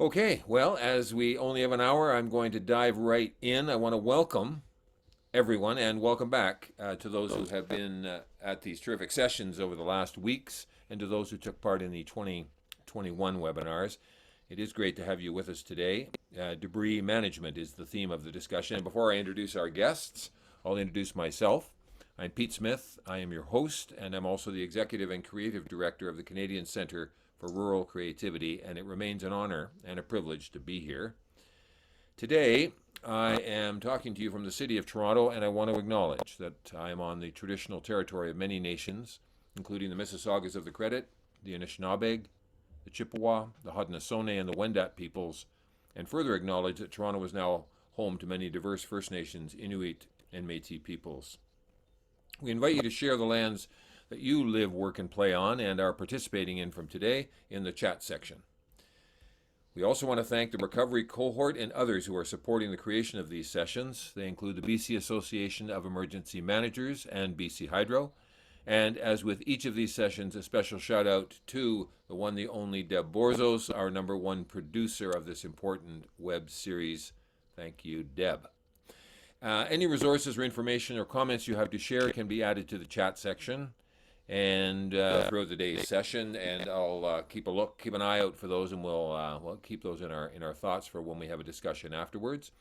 Okay, well, as we only have an hour, I'm going to dive right in. I want to welcome everyone and welcome back to those who have been at these terrific sessions over the last weeks and to those who took part in the 2021 webinars. It is great to have you with us today. Debris management is the theme of the discussion. And before I introduce our guests, I'll introduce myself. I'm Pete Smith. I am your host, and I'm also the Executive and Creative Director of the Canadian Centre for Rural Creativity, and it remains an honor and a privilege to be here. Today, I am talking to you from the city of Toronto, and I want to acknowledge that I am on the traditional territory of many nations, including the Mississaugas of the Credit, the Anishinaabeg, the Chippewa, the Haudenosaunee, and the Wendat peoples, and further acknowledge that Toronto is now home to many diverse First Nations, Inuit, and Métis peoples. We invite you to share the lands that you live, work, and play on and are participating in from today in the chat section. We also want to thank the Recovery Cohort and others who are supporting the creation of these sessions. They include the BC Association of Emergency Managers and BC Hydro. And as with each of these sessions, a special shout out to the one, the only Deb Borzos, our #1 producer of this important web series. Thank you, Deb. Any resources or information or comments you have to share can be added to the chat section and throughout the day's session, and I'll keep an eye out for those, and we'll keep those in our thoughts for when we have a discussion afterwards.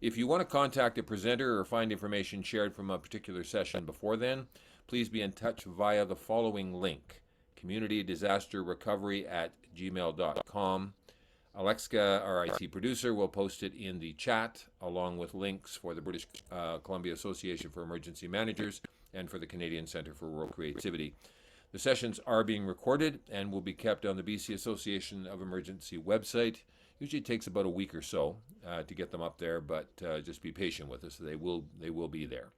If you want to contact a presenter or find information shared from a particular session before then, please be in touch via the following link: communitydisasterrecovery@gmail.com. Alexa, our IT producer, will post it in the chat along with links for the British Columbia Association for Emergency Managers and for the Canadian Centre for Rural Creativity. The sessions are being recorded and will be kept on the BC Association of Emergency website. Usually it takes about a week or so to get them up there, but just be patient with us. They will be there.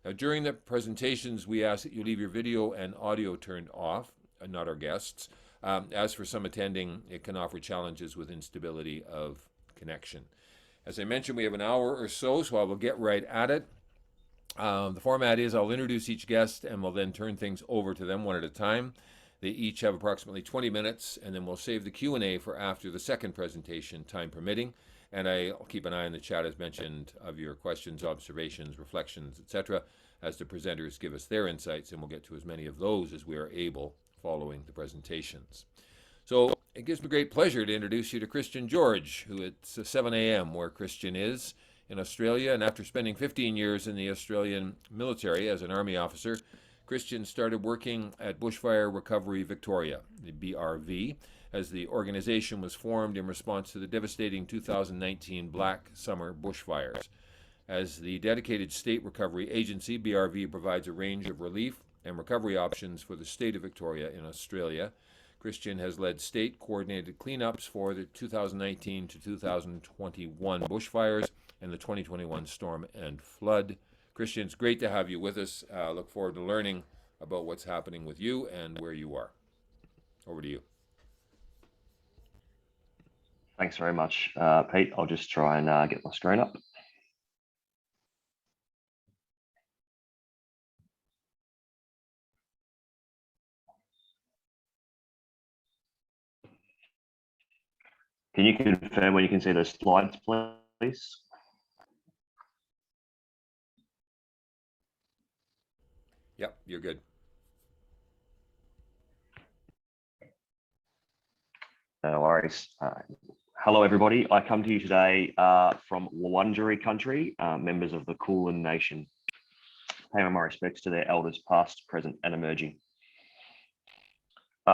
Now, during the presentations, we ask that you leave your video and audio turned off, not our guests. As for some attending, it can offer challenges with instability of connection. As I mentioned, we have an hour or so I will get right at it. The format is I'll introduce each guest and we'll then turn things over to them one at a time. They each have approximately 20 minutes, and then we'll save the Q&A for after the second presentation, time permitting. And I'll keep an eye on the chat, as mentioned, of your questions, observations, reflections, etc., as the presenters give us their insights, and we'll get to as many of those as we are able following the presentations. So it gives me great pleasure to introduce you to Christian George, who it's 7 a.m. where Christian is in Australia, and after spending 15 years in the Australian military as an army officer, Christian started working at Bushfire Recovery Victoria, the BRV, as the organization was formed in response to the devastating 2019 Black Summer bushfires. As the dedicated state recovery agency, BRV provides a range of relief and recovery options for the state of Victoria in Australia. Christian has led state coordinated cleanups for the 2019 to 2021 bushfires and the 2021 storm and flood. Christian, it's great to have you with us. Look forward to learning about what's happening with you and where you are. Over to you. Thanks very much, Pete. I'll just try and get my screen up. Can you confirm when you can see those slides, please? Yep, you're good. No worries. Hello, everybody. I come to you today from Wurundjeri country, members of the Kulin Nation. Pay my respects to their elders, past, present, and emerging.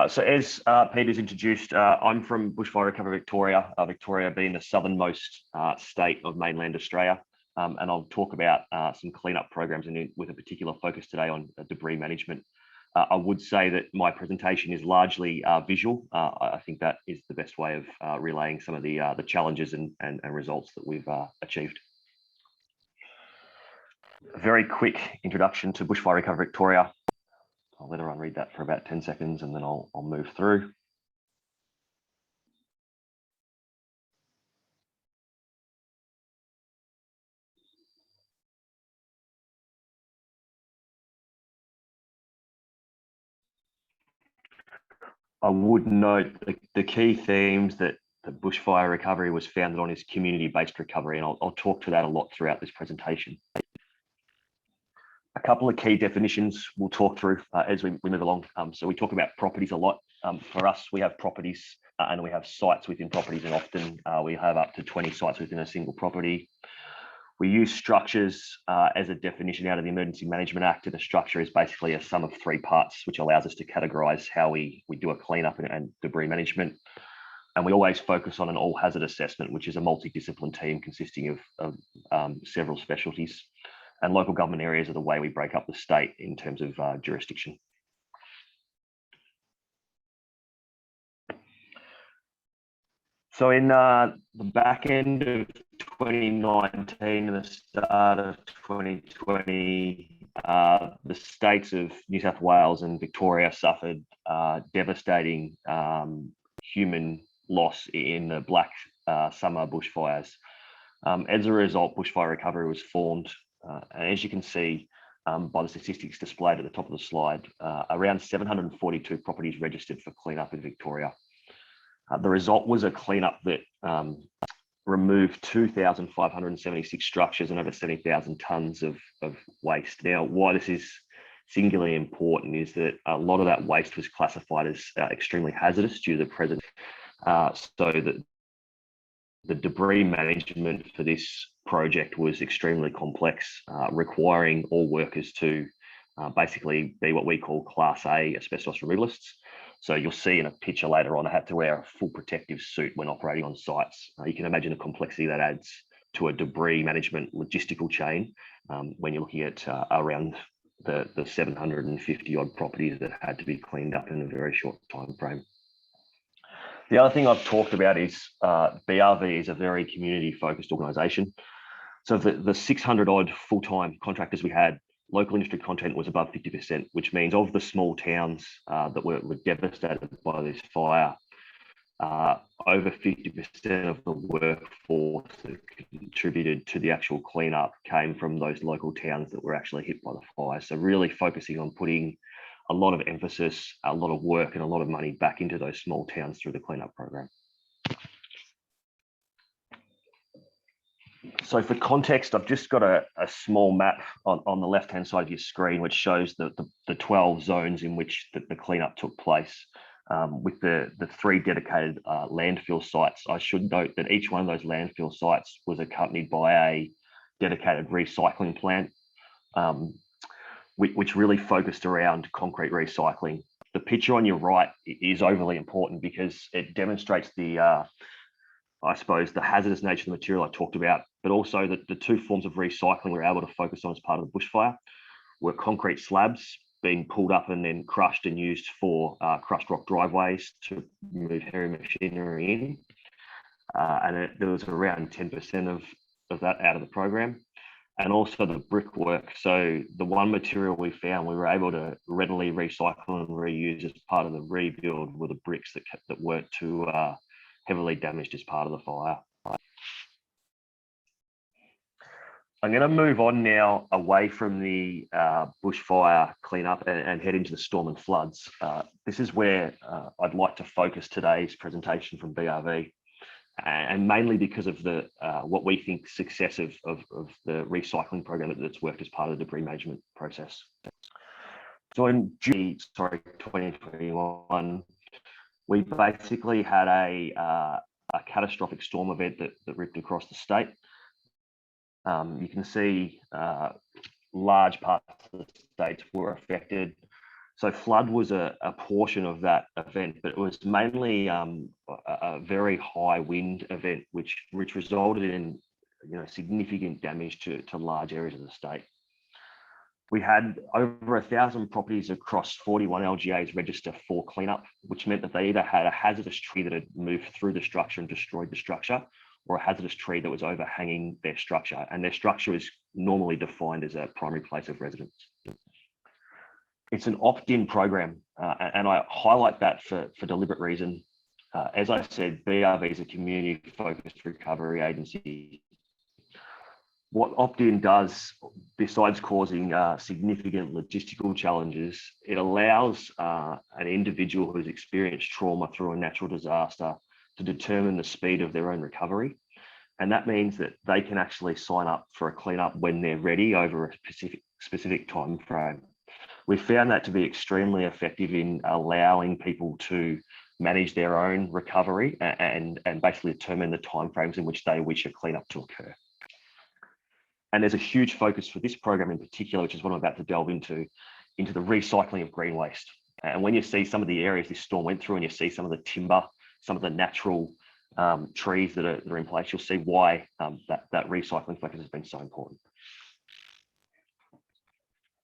So as Peter's introduced, I'm from Bushfire Recovery Victoria, Victoria being the southernmost state of mainland Australia. And I'll talk about some cleanup programs and with a particular focus today on debris management. I would say that my presentation is largely visual. I think that is the best way of relaying some of the challenges and results that we've achieved. A very quick introduction to Bushfire Recovery Victoria. I'll let everyone read that for about 10 seconds and then I'll move through. I would note the key themes that bushfire recovery was founded on is community-based recovery, and I'll talk to that a lot throughout this presentation. A couple of key definitions we'll talk through as we move along. So we talk about properties a lot. For us, we have properties and we have sites within properties, and often we have up to 20 sites within a single property. We use structures as a definition out of the Emergency Management Act, and a structure is basically a sum of 3 parts, which allows us to categorise how we do a cleanup and debris management. And we always focus on an all hazard assessment, which is a multidiscipline team consisting of several specialties. And local government areas are the way we break up the state in terms of jurisdiction. So in the back end of 2019 and the start of 2020, the states of New South Wales and Victoria suffered devastating human loss in the Black Summer bushfires. As a result, bushfire recovery was formed. And as you can see by the statistics displayed at the top of the slide, around 742 properties registered for cleanup in Victoria. The result was a cleanup that removed 2,576 structures and over 70,000 tonnes of waste. Now, why this is singularly important is that a lot of that waste was classified as extremely hazardous due to the present. So that the debris management for this project was extremely complex, requiring all workers to basically be what we call Class A asbestos removalists. So you'll see in a picture later on, I had to wear a full protective suit when operating on sites. You can imagine the complexity that adds to a debris management logistical chain when you're looking at around the 750 odd properties that had to be cleaned up in a very short time frame. The other thing I've talked about is BRV is a very community-focused organisation. So the 600 odd full-time contractors we had, local industry content was above 50%, which means of the small towns that were devastated by this fire, over 50% of the workforce that contributed to the actual cleanup came from those local towns that were actually hit by the fire. So really focusing on putting a lot of emphasis, a lot of work and a lot of money back into those small towns through the cleanup program. So for context, I've just got a small map on the left-hand side of your screen, which shows the 12 zones in which the cleanup took place. With the 3 dedicated landfill sites. I should note that each one of those landfill sites was accompanied by a dedicated recycling plant, which really focused around concrete recycling. The picture on your right is overly important because it demonstrates the I suppose the hazardous nature of the material I talked about, but also that the 2 forms of recycling we were able to focus on as part of the bushfire were concrete slabs being pulled up and then crushed and used for crushed rock driveways to move heavy machinery in. And there was around 10% of that out of the program. And also the brickwork. So the one material we found, we were able to readily recycle and reuse as part of the rebuild were the bricks that weren't too heavily damaged as part of the fire. I'm going to move on now away from the bushfire cleanup and head into the storm and floods. This is where I'd like to focus today's presentation from BRV, and mainly because of the what we think success of the recycling program that's worked as part of the debris management process. So in June 2021, we basically had a catastrophic storm event that ripped across the state. You can see large parts of the state were affected. So flood was a portion of that event, but it was mainly a very high wind event, which resulted in significant damage to large areas of the state. We had over 1,000 properties across 41 LGAs register for cleanup, which meant that they either had a hazardous tree that had moved through the structure and destroyed the structure, or a hazardous tree that was overhanging their structure. And their structure is normally defined as a primary place of residence. It's an opt-in program, and I highlight that for deliberate reason. As I said, BRV is a community-focused recovery agency. What opt-in does, besides causing significant logistical challenges, it allows an individual who's experienced trauma through a natural disaster to determine the speed of their own recovery. And that means that they can actually sign up for a cleanup when they're ready over a specific time frame. We found that to be extremely effective in allowing people to manage their own recovery and basically determine the timeframes in which they wish a cleanup to occur. And there's a huge focus for this program in particular, which is what I'm about to delve into the recycling of green waste. And when you see some of the areas this storm went through and you see some of the timber, some of the natural trees that are in place, you'll see why that recycling focus has been so important.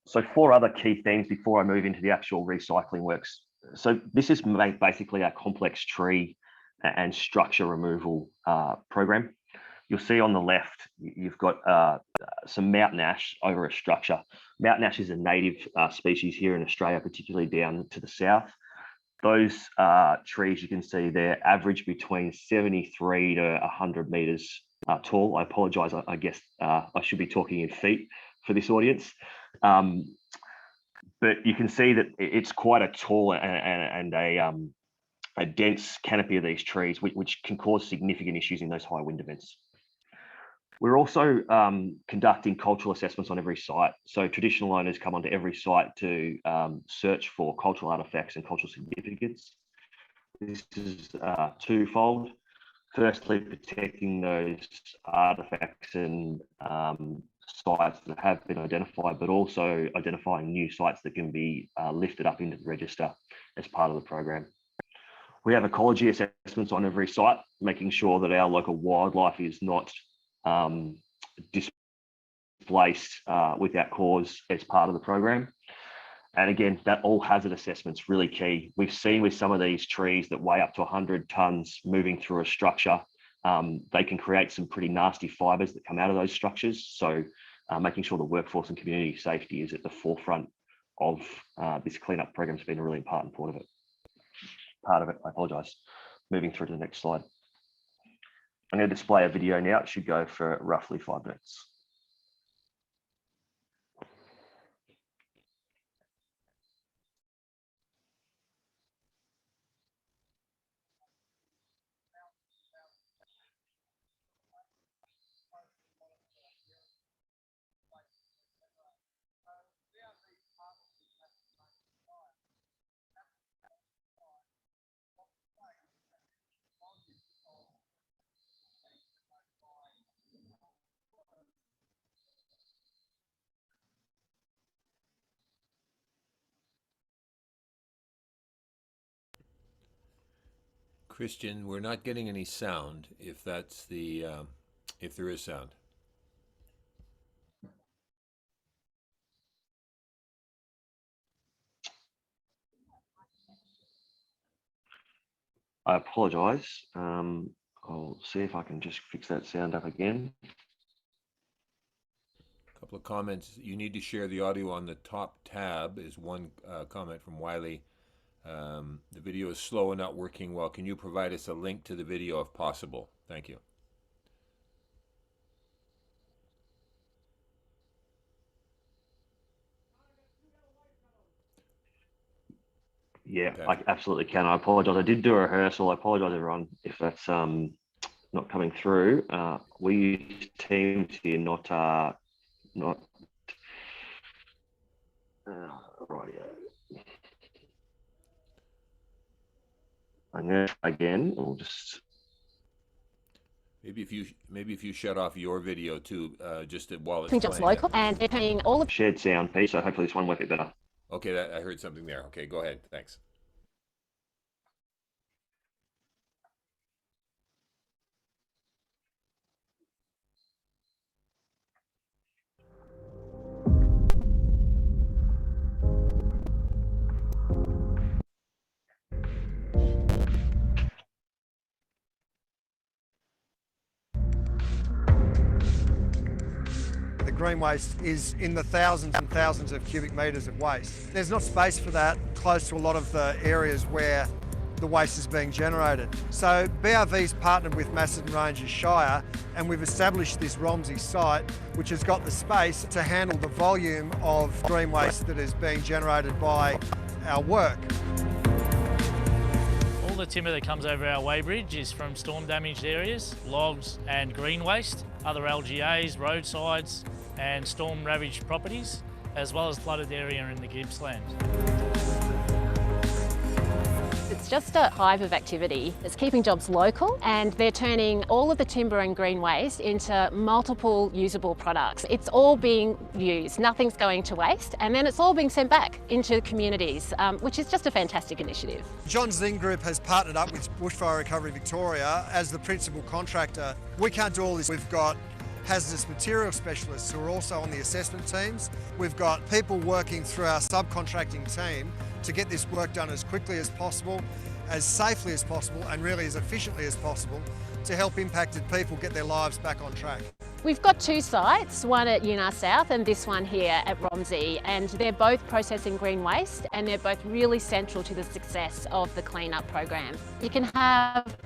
So 4 other key themes before I move into the actual recycling works. So this is basically our complex tree and structure removal program. You'll see on the left, you've got some mountain ash over a structure. Mountain ash is a native species here in Australia, particularly down to the south. Those trees you can see they're average between 73 to 100 meters tall. I apologize, I guess I should be talking in feet for this audience. But you can see that it's quite a tall and a dense canopy of these trees, which can cause significant issues in those high wind events. We're also conducting cultural assessments on every site. So traditional owners come onto every site to search for cultural artifacts and cultural significance. This is twofold. Firstly, protecting those artifacts and sites that have been identified, but also identifying new sites that can be lifted up into the register as part of the program. We have ecology assessments on every site, making sure that our local wildlife is not displaced without cause as part of the program. And again, that all hazard assessment's really key. We've seen with some of these trees that weigh up to 100 tons moving through a structure, they can create some pretty nasty fibers that come out of those structures. So making sure the workforce and community safety is at the forefront of this cleanup program has been a really important part of it. I apologize. Moving through to the next slide. I'm going to display a video now. It should go for roughly 5 minutes. Christian, we're not getting any sound. If that's the, if there is sound. I apologize. I'll see if I can just fix that sound up again. A couple of comments. You need to share the audio on the top tab is one comment from Wiley. The video is slow and not working well. Can you provide us a link to the video if possible? Thank you. Yeah, Okay. I absolutely can. I apologize. I did do a rehearsal. I apologize, everyone, if that's not coming through. We use Teams here, not right. I'm going to again. We'll just maybe if you shut off your video too, just while it's Jobs playing. local, and they're paying all of shared sound piece. So hopefully this one will work a bit better. Okay, I heard something there. Okay, go ahead. Thanks. Green waste is in the thousands and thousands of cubic metres of waste. There's not space for that close to a lot of the areas where the waste is being generated. So BRV's partnered with Macedon Ranges Shire and we've established this Romsey site which has got the space to handle the volume of green waste that is being generated by our work. the timber that comes over our weighbridge is from storm damaged areas, logs and green waste, other LGAs, roadsides and storm ravaged properties, as well as flooded area in the Gippsland. It's just a hive of activity. It's keeping jobs local, and they're turning all of the timber and green waste into multiple usable products. It's all being used, nothing's going to waste, and then it's all being sent back into communities, which is just a fantastic initiative. Johns Lyng Group has partnered up with Bushfire Recovery Victoria as the principal contractor. We can't do all this. We've got hazardous material specialists who are also on the assessment teams. We've got people working through our subcontracting team to get this work done as quickly as possible, as safely as possible, and really as efficiently as possible to help impacted people get their lives back on track. We've got two sites, one at Yunar South and this one here at Romsey, and they're both processing green waste, and they're both really central to the success of the cleanup program. You can have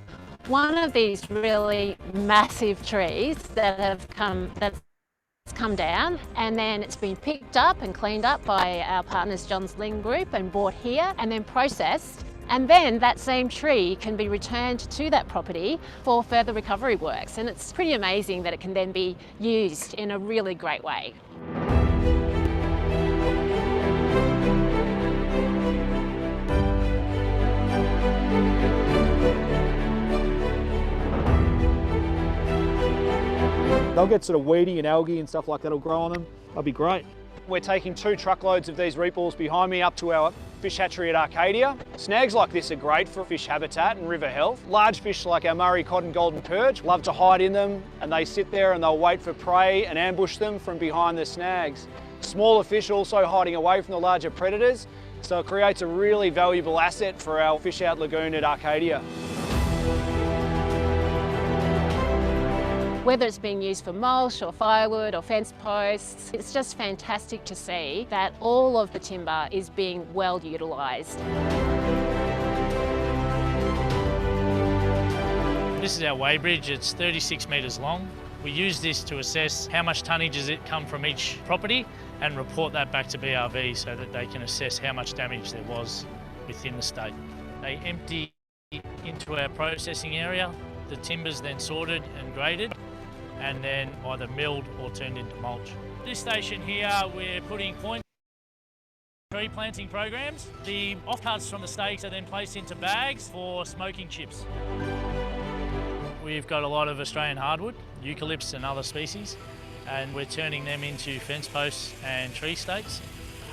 one of these really massive trees that's come down, and then it's been picked up and cleaned up by our partners Johns Lyng Group and brought here and then processed, and then that same tree can be returned to that property for further recovery works, and it's pretty amazing that it can then be used in a really great way. They'll get sort of weedy and algae and stuff like that will grow on them. That'll be great. We're taking 2 truckloads of these reap balls behind me up to our fish hatchery at Arcadia. Snags like this are great for fish habitat and river health. Large fish like our Murray cod and golden perch love to hide in them, and they sit there and they'll wait for prey and ambush them from behind the snags. Smaller fish also hiding away from the larger predators, so it creates a really valuable asset for our fish out lagoon at Arcadia. Whether it's being used for mulch or firewood or fence posts, it's just fantastic to see that all of the timber is being well utilised. This is our weighbridge. It's 36 metres long. We use this to assess how much tonnage has it come from each property and report that back to BRV so that they can assess how much damage there was within the state. They empty into our processing area. The timber's then sorted and graded and then either milled or turned into mulch. This station here, we're putting point tree planting programs. The offcuts from the stakes are then placed into bags for smoking chips. We've got a lot of Australian hardwood, eucalypts and other species, and we're turning them into fence posts and tree stakes,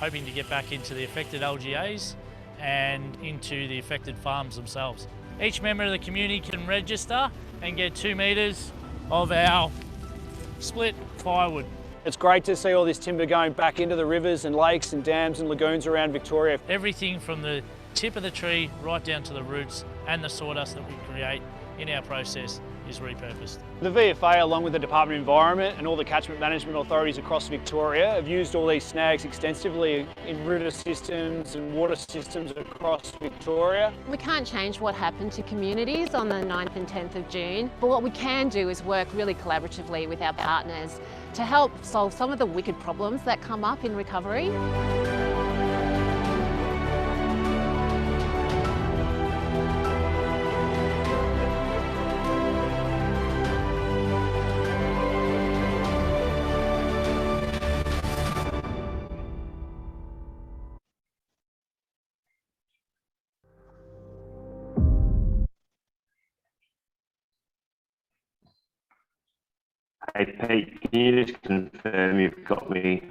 hoping to get back into the affected LGAs and into the affected farms themselves. Each member of the community can register and get 2 metres of our split firewood. It's great to see all this timber going back into the rivers and lakes and dams and lagoons around Victoria. Everything from the tip of the tree right down to the roots and the sawdust that we create in our process is repurposed. The VFA, along with the Department of Environment and all the catchment management authorities across Victoria, have used all these snags extensively in river systems and water systems across Victoria. We can't change what happened to communities on the 9th and 10th of June, but what we can do is work really collaboratively with our partners to help solve some of the wicked problems that come up in recovery. Hey Pete, can you just confirm you've got me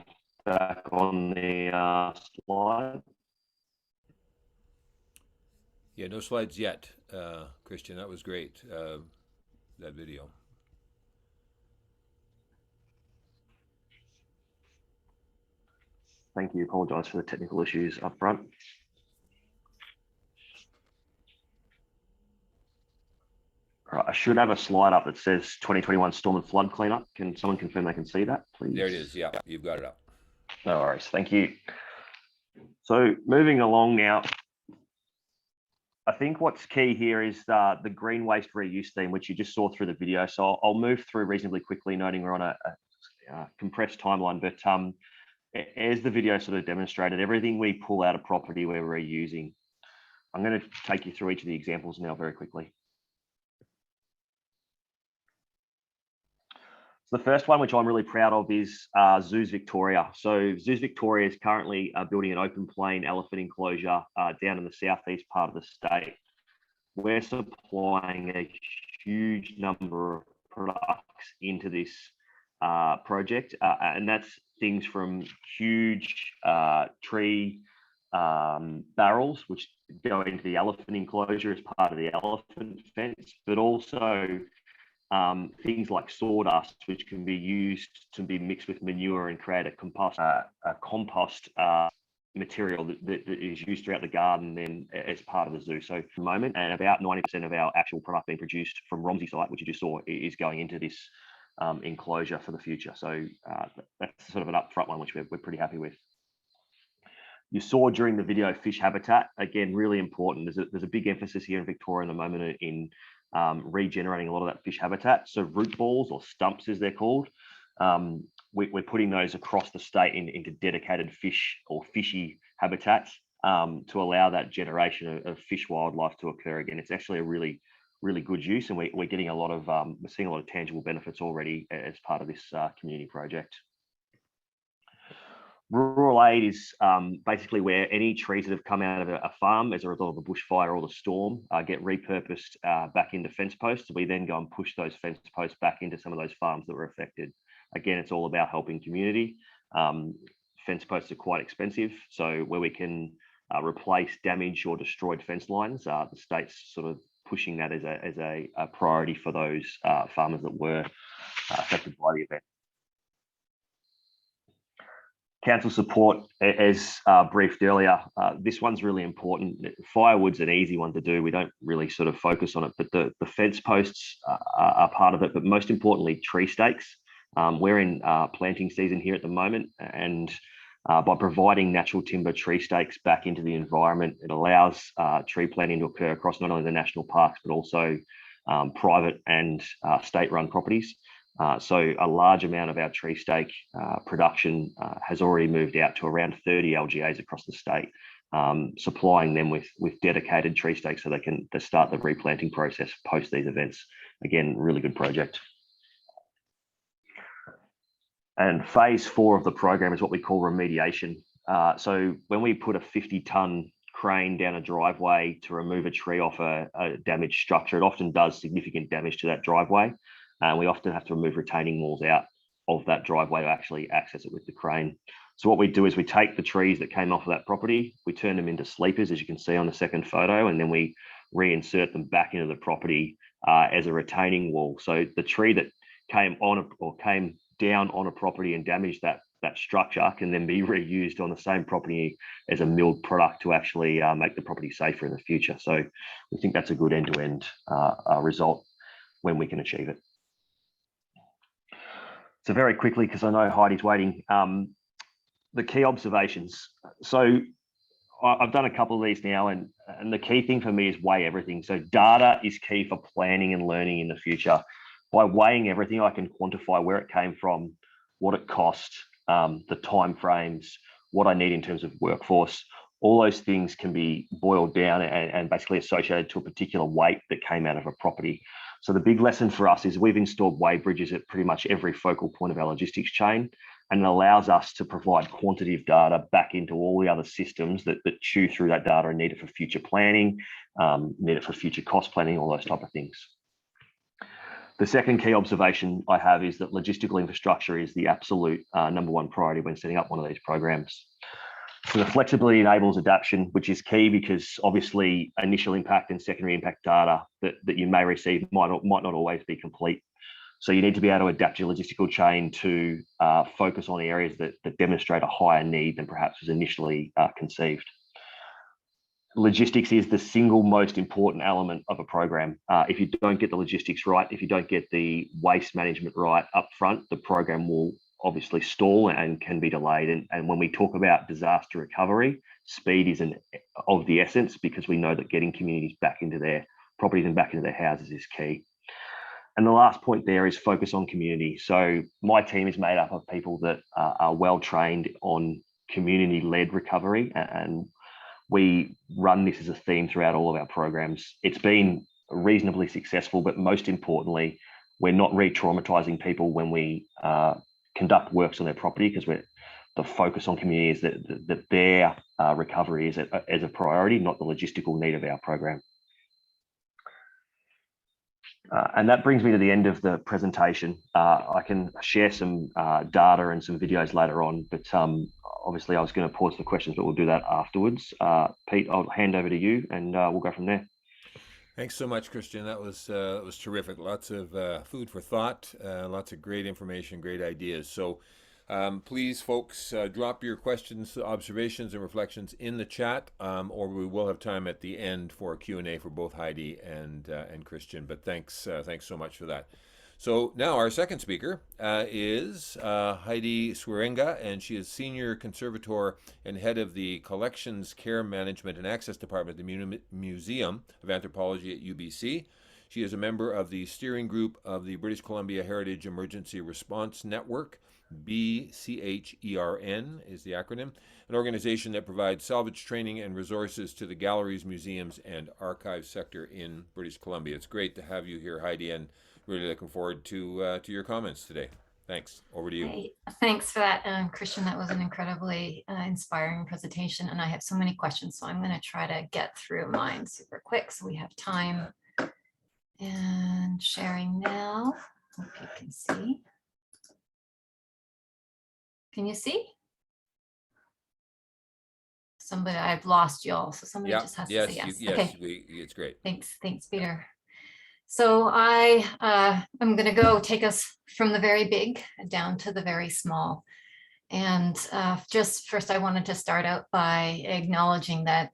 back on the slide? Yeah, no slides yet, Christian. That was great, that video. Thank you. Apologise for the technical issues up front. All right, I should have a slide up that says 2021 storm and flood cleanup. Can someone confirm they can see that, please? There it is. Yeah, you've got it up. No worries. Thank you. So moving along now, I think what's key here is the green waste reuse theme, which you just saw through the video. So I'll move through reasonably quickly, noting we're on a compressed timeline. But as the video sort of demonstrated, everything we pull out of property we're reusing. I'm going to take you through each of the examples now very quickly. So the first one, which I'm really proud of, is Zoos Victoria. So Zoos Victoria is currently building an open plain elephant enclosure down in the southeast part of the state. We're supplying a huge number of products into this project, and that's things from huge tree barrels, which go into the elephant enclosure as part of the elephant fence, but also things like sawdust, which can be used to be mixed with manure and create a compost material that is used throughout the garden then as part of the zoo. So at the moment, and about 90% of our actual product being produced from Romsey site, which you just saw, is going into this enclosure for the future. So that's sort of an upfront one, which we're pretty happy with. You saw during the video fish habitat, again, really important. There's a big emphasis here in Victoria at the moment in regenerating a lot of that fish habitat. So root balls, or stumps as they're called, we're putting those across the state into dedicated fish or fishy habitats to allow that generation of fish wildlife to occur again. It's actually a really good use, and we're getting a lot of we're seeing a lot of tangible benefits already as part of this community project. Rural aid is basically where any trees that have come out of a farm as a result of a bushfire or the storm get repurposed back into fence posts. We then go and push those fence posts back into some of those farms that were affected. Again, it's all about helping community. Fence posts are quite expensive, so where we can replace damaged or destroyed fence lines, the state's sort of pushing that as a priority for those farmers that were affected by the event. Council support, as briefed earlier, this one's really important. Firewood's an easy one to do. We don't really sort of focus on it, but the fence posts are part of it. But most importantly, tree stakes. We're in planting season here at the moment, and by providing natural timber tree stakes back into the environment, it allows tree planting to occur across not only the national parks, but also private and state-run properties. So a large amount of our tree stake production has already moved out to around 30 LGAs across the state, supplying them with dedicated tree stakes so they can start the replanting process post these events. Again, really good project. And phase 4 of the program is what we call remediation. So when we put a 50-ton crane down a driveway to remove a tree off a damaged structure, it often does significant damage to that driveway. We often have to remove retaining walls out of that driveway to actually access it with the crane. So what we do is we take the trees that came off of that property, we turn them into sleepers, as you can see on the second photo, and then we reinsert them back into the property as a retaining wall. So the tree that came on or came down on a property and damaged that structure can then be reused on the same property as a milled product to actually make the property safer in the future. So we think that's a good end-to-end result when we can achieve it. So very quickly, because I know Heidi's waiting, the key observations. So I've done a couple of these now, and the key thing for me is weigh everything. So data is key for planning and learning in the future. By weighing everything, I can quantify where it came from, what it cost, the time frames, what I need in terms of workforce. All those things can be boiled down and basically associated to a particular weight that came out of a property. So the big lesson for us is we've installed weigh bridges at pretty much every focal point of our logistics chain, and it allows us to provide quantitative data back into all the other systems that chew through that data and need it for future planning, need it for future cost planning, all those type of things. The second key observation I have is that logistical infrastructure is the absolute #1 priority when setting up one of these programs. So the flexibility enables adaptation, which is key because obviously initial impact and secondary impact data that you may receive might not always be complete. So you need to be able to adapt your logistical chain to focus on areas that demonstrate a higher need than perhaps was initially conceived. Logistics is the single most important element of a program. If you don't get the logistics right, if you don't get the waste management right up front, the program will obviously stall and can be delayed. And when we talk about disaster recovery, speed is of the essence, because we know that getting communities back into their properties and back into their houses is key. And the last point there is focus on community. So my team is made up of people that are well trained on community-led recovery, and We run this as a theme throughout all of our programs. It's been reasonably successful, but most importantly, we're not re-traumatizing people when we conduct works on their property, because the focus on community is that their recovery is a priority, not the logistical need of our program. And that brings me to the end of the presentation. I can share some data and some videos later on, but obviously I was going to pause for questions, but we'll do that afterwards. Pete, I'll hand over to you and we'll go from there. Thanks so much, Christian. That was terrific. Lots of food for thought, lots of great information, great ideas. So please, folks, drop your questions, observations, and reflections in the chat, or we will have time at the end for a Q&A for both Heidi and Christian. But thanks so much for that. So now our second speaker is Heidi Swearenga, and she is Senior Conservator and Head of the Collections, Care Management and Access Department at the Museum of Anthropology at UBC. She is a member of the steering group of the British Columbia Heritage Emergency Response Network. BCHERN is the acronym, an organization that provides salvage training and resources to the galleries, museums, and archives sector in British Columbia. It's great to have you here, Heidi, and really looking forward to your comments today. Thanks. Over to you. Hey, thanks for that, Christian. That was an incredibly inspiring presentation, and I have so many questions, so I'm going to try to get through mine super quick so we have time. And sharing now. Hope you can see. Can you see? Somebody, I've lost y'all, so somebody just has to say yes. Yes, okay. It's great. Thanks, Peter. So I'm going to go take us from the very big down to the very small. And just first, I wanted to start out by acknowledging that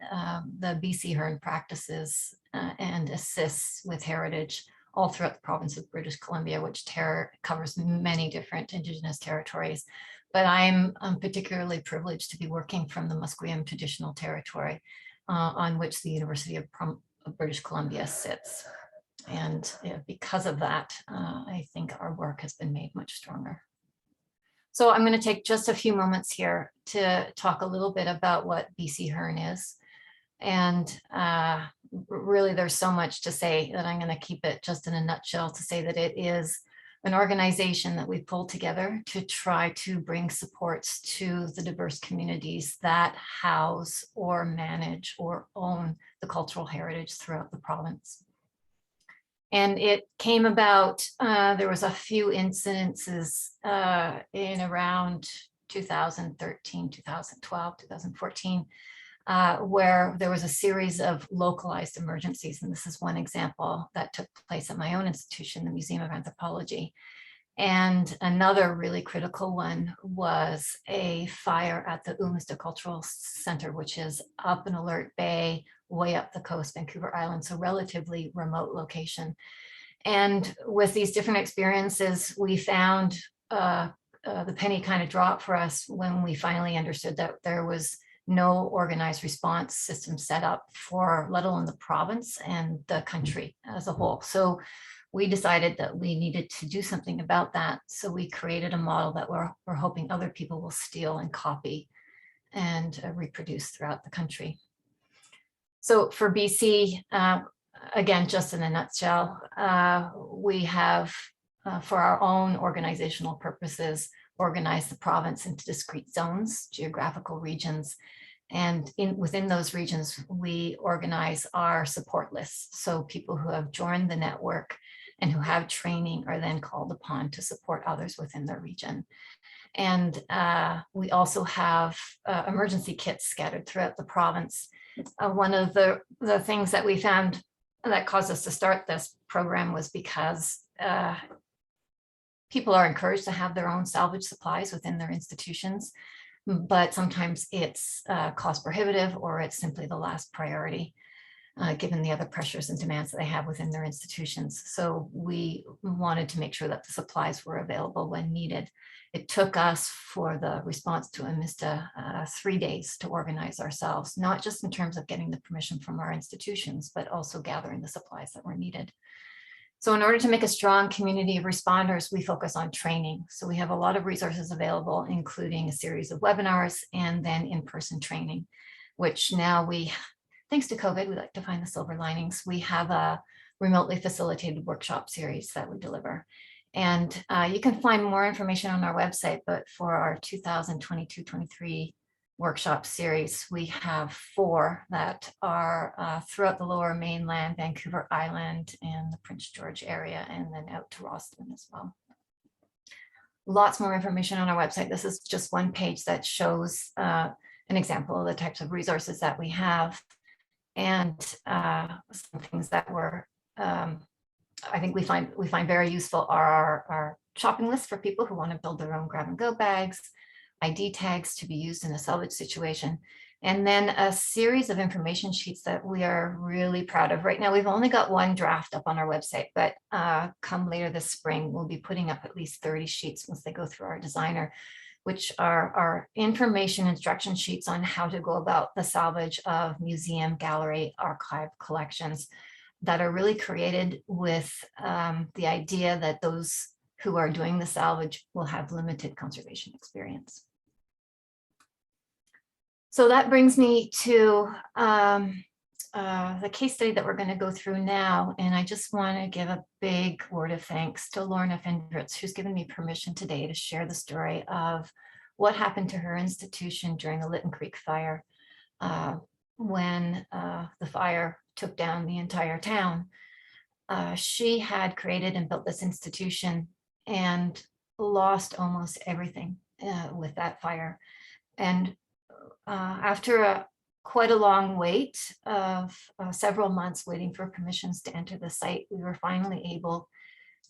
the BC HERN practices and assists with heritage all throughout the province of British Columbia, which covers many different Indigenous territories. But I'm particularly privileged to be working from the Musqueam Traditional Territory, on which the University of British Columbia sits. And because of that, I think our work has been made much stronger. So I'm going to take just a few moments here to talk a little bit about what BC HERN is. And really, there's so much to say that I'm going to keep it just in a nutshell to say that it is an organization that we pulled together to try to bring supports to the diverse communities that house or manage or own the cultural heritage throughout the province. And it came about, there was a few incidences in around 2013, 2012, 2014, where there was a series of localized emergencies. And this is one example that took place at my own institution, the Museum of Anthropology. And another really critical one was a fire at the Umista Cultural Center, which is up in Alert Bay, way up the coast, Vancouver Island, so relatively remote location. And with these different experiences, we found the penny kind of dropped for us when we finally understood that there was no organized response system set up for, let alone the province and the country as a whole. So we decided that we needed to do something about that. So we created a model that we're hoping other people will steal and copy and reproduce throughout the country. So for BC, again, just in a nutshell, we have, for our own organizational purposes, organized the province into discrete zones, geographical regions. And within those regions, we organize our support lists. So people who have joined the network and who have training are then called upon to support others within their region. And we also have emergency kits scattered throughout the province. One of the things that we found that caused us to start this program was because people are encouraged to have their own salvage supplies within their institutions, but sometimes it's cost prohibitive or it's simply the last priority, given the other pressures and demands that they have within their institutions. So we wanted to make sure that the supplies were available when needed. It took us, for the response to Umista, 3 days to organize ourselves, not just in terms of getting the permission from our institutions, but also gathering the supplies that were needed. So in order to make a strong community of responders, we focus on training. So we have a lot of resources available, including a series of webinars and then in-person training. which now thanks to COVID, we like to find the silver linings. We have a remotely facilitated workshop series that we deliver. And you can find more information on our website, but for our 2022-23 workshop series, we have 4 that are throughout the Lower Mainland, Vancouver Island, and the Prince George area, and then out to Rosslyn as well. Lots more information on our website. This is just one page that shows an example of the types of resources that we have, and some things that were I think we find very useful are our shopping lists for people who want to build their own grab and go bags, ID tags to be used in a salvage situation, and then a series of information sheets that we are really proud of. Right now, we've only got 1 draft up on our website, but come later this spring, we'll be putting up at least 30 sheets once they go through our designer, which are our information instruction sheets on how to go about the salvage of museum, gallery, archive collections that are really created with the idea that those who are doing the salvage will have limited conservation experience. So that brings me to the case study that we're going to go through now. And I just want to give a big word of thanks to Lorna Fendritz, who's given me permission today to share the story of what happened to her institution during the Lytton Creek fire, when the fire took down the entire town. She had created and built this institution and lost almost everything with that fire. And after quite a long wait of several months waiting for permissions to enter the site, we were finally able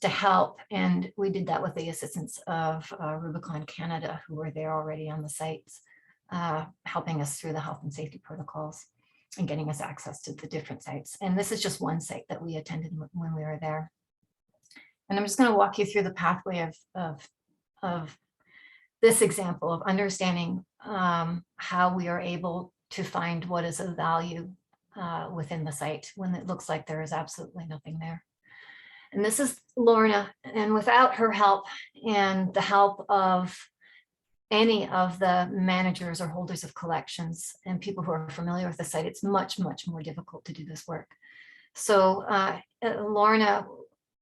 to help. And we did that with the assistance of Rubicon Canada, who were there already on the sites, helping us through the health and safety protocols and getting us access to the different sites. And this is just one site that we attended when we were there. And I'm just going to walk you through the pathway of this example of understanding how we are able to find what is of value within the site when it looks like there is absolutely nothing there. And this is Lorna, and without her help and the help of any of the managers or holders of collections and people who are familiar with the site, it's much, much more difficult to do this work. So Lorna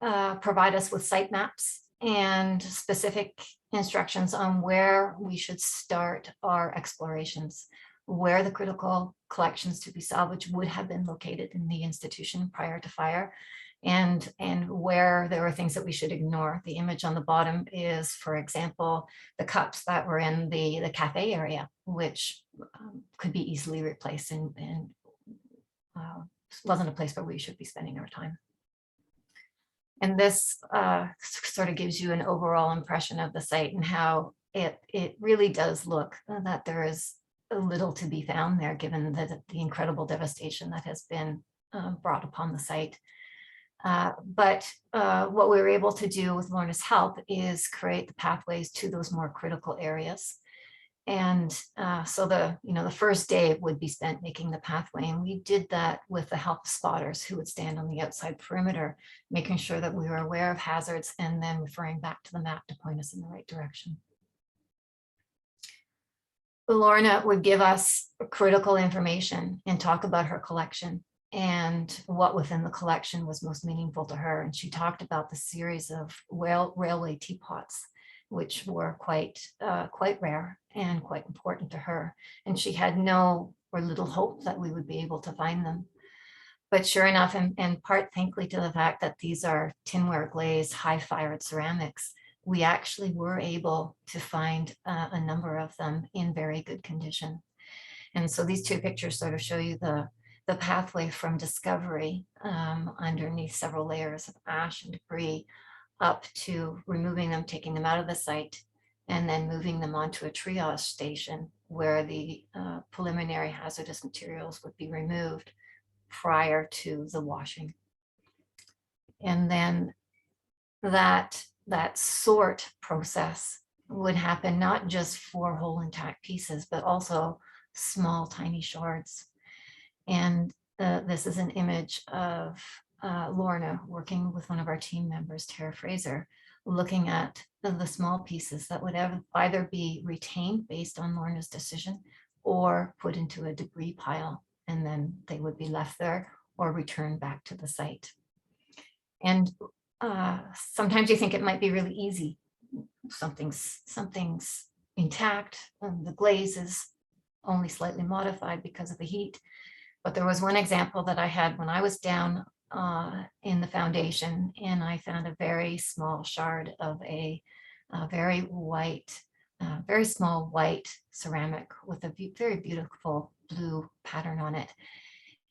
provide us with site maps and specific instructions on where we should start our explorations, where the critical collections to be salvaged would have been located in the institution prior to fire, and where there were things that we should ignore. The image on the bottom is, for example, the cups that were in the cafe area, which could be easily replaced and wasn't a place where we should be spending our time. And this sort of gives you an overall impression of the site and how it really does look that there is little to be found there, given the incredible devastation that has been brought upon the site. But what we were able to do with Lorna's help is create the pathways to those more critical areas. And so the first day would be spent making the pathway. And we did that with the help of spotters who would stand on the outside perimeter, making sure that we were aware of hazards and then referring back to the map to point us in the right direction. Lorna would give us critical information and talk about her collection and what within the collection was most meaningful to her. And she talked about the series of railway teapots, which were quite rare and quite important to her. And she had no or little hope that we would be able to find them. But sure enough, and part thankfully to the fact that these are tinware glazed, high fired ceramics, we actually were able to find a number of them in very good condition. And so these two pictures sort of show you the pathway from discovery underneath several layers of ash and debris up to removing them, taking them out of the site, and then moving them onto a triage station where the preliminary hazardous materials would be removed prior to the washing. And then that sort process would happen not just for whole intact pieces, but also small, tiny shards. And this is an image of Lorna working with one of our team members, Tara Fraser, looking at the small pieces that would either be retained based on Lorna's decision or put into a debris pile, and then they would be left there or returned back to the site. And sometimes you think it might be really easy. Something's intact, and the glaze is only slightly modified because of the heat. But there was one example that I had when I was down in the foundation, and I found a very small shard of a very white, very small white ceramic with a very beautiful blue pattern on it.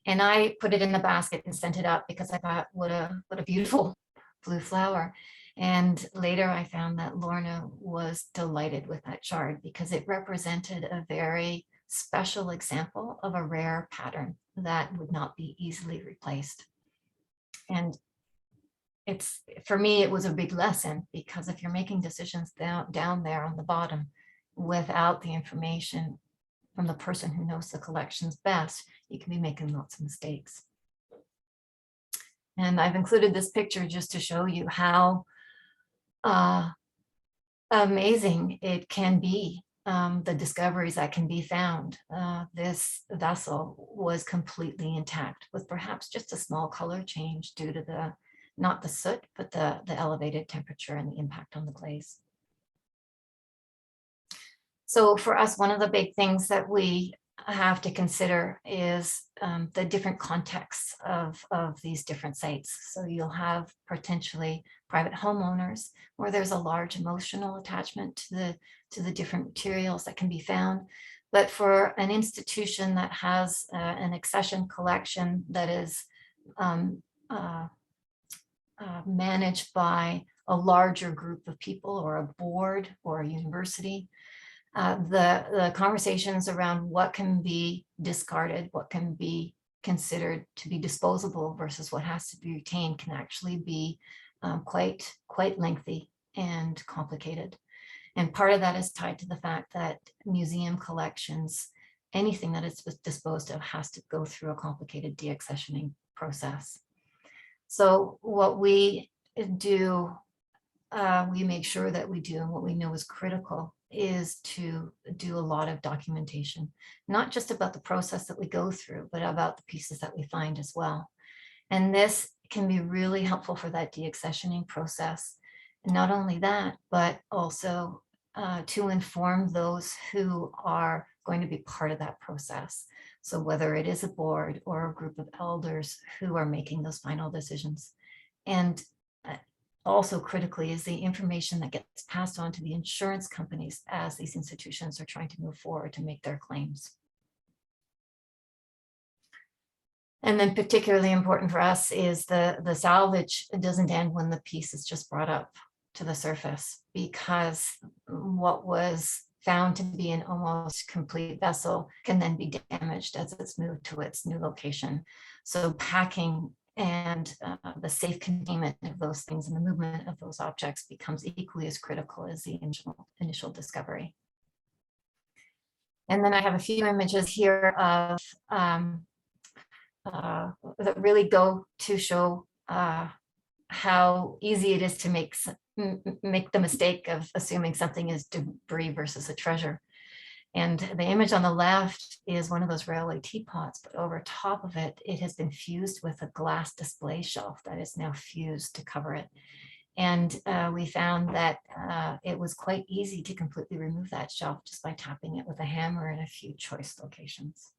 And I put it in the basket and sent it up because I thought, what a beautiful blue flower. And later I found that Lorna was delighted with that shard because it represented a very special example of a rare pattern that would not be easily replaced. And it's, for me, it was a big lesson, because if you're making decisions down there on the bottom without the information from the person who knows the collections best, you can be making lots of mistakes. And I've included this picture just to show you how amazing it can be, the discoveries that can be found. This vessel was completely intact with perhaps just a small color change due to the, not the soot, but the elevated temperature and the impact on the glaze. So for us, one of the big things that we have to consider is the different contexts of these different sites. So you'll have potentially private homeowners where there's a large emotional attachment to the different materials that can be found. But for an institution that has an accession collection that is managed by a larger group of people, or a board, or a university, the conversations around what can be discarded, what can be considered to be disposable versus what has to be retained can actually be quite lengthy and complicated. And part of that is tied to the fact that museum collections, anything that is disposed of, has to go through a complicated deaccessioning process. So what we do, we make sure that we do, and what we know is critical, is to do a lot of documentation, not just about the process that we go through, but about the pieces that we find as well. And this can be really helpful for that deaccessioning process. And not only that, but also to inform those who are going to be part of that process. So whether it is a board or a group of elders who are making those final decisions. And also critically is the information that gets passed on to the insurance companies as these institutions are trying to move forward to make their claims. And then particularly important for us is the salvage. It doesn't end when the piece is just brought up to the surface, because what was found to be an almost complete vessel can then be damaged as it's moved to its new location. So packing and the safe containment of those things and the movement of those objects becomes equally as critical as the initial discovery. And then I have a few images here of that really go to show how easy it is to make the mistake of assuming something is debris versus a treasure. And the image on the left is one of those railway teapots, but over top of it, it has been fused with a glass display shelf that is now fused to cover it. And we found that it was quite easy to completely remove that shelf just by tapping it with a hammer in a few choice locations.